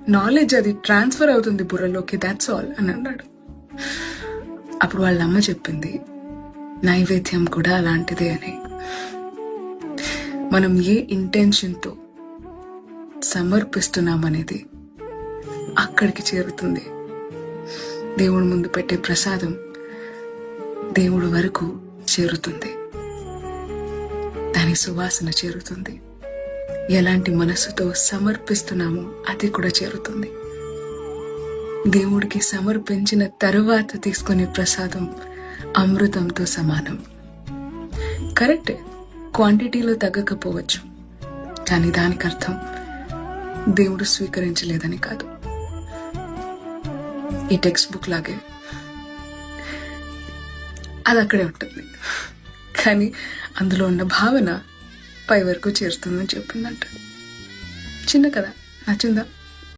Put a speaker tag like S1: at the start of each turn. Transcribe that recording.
S1: Knowledge అది transfer అవుతుంది బుర్రలోకి, that's all అని అన్నాడు. అప్పుడు వాళ్ళ అమ్మ చెప్పింది, నైవేద్యం కూడా అలాంటిదే అని. మనం ఏ ఇంటెన్షన్తో సమర్పిస్తున్నామనేది అక్కడికి చేరుతుంది. దేవుడి ముందు పెట్టే ప్రసాదం దేవుడి వరకు చేరుతుంది, దాని సువాసన చేరుతుంది. ఎలాంటి మనసుతో సమర్పిస్తున్నామో అది కూడా చేరుతుంది. దేవుడికి సమర్పించిన తరువాత తీసుకునే ప్రసాదం అమృతంతో సమానం. కరెక్టే, క్వాంటిటీలో తగ్గకపోవచ్చు, కానీ దానికి అర్థం దేవుడు స్వీకరించలేదని కాదు. ఈ టెక్స్ట్ బుక్ లాగే అది అక్కడే ఉంటుంది, కానీ అందులో ఉన్న భావన పై వరకు చేరుతుందని చెప్పిందంట. చిన్న కథ, నచ్చిందా?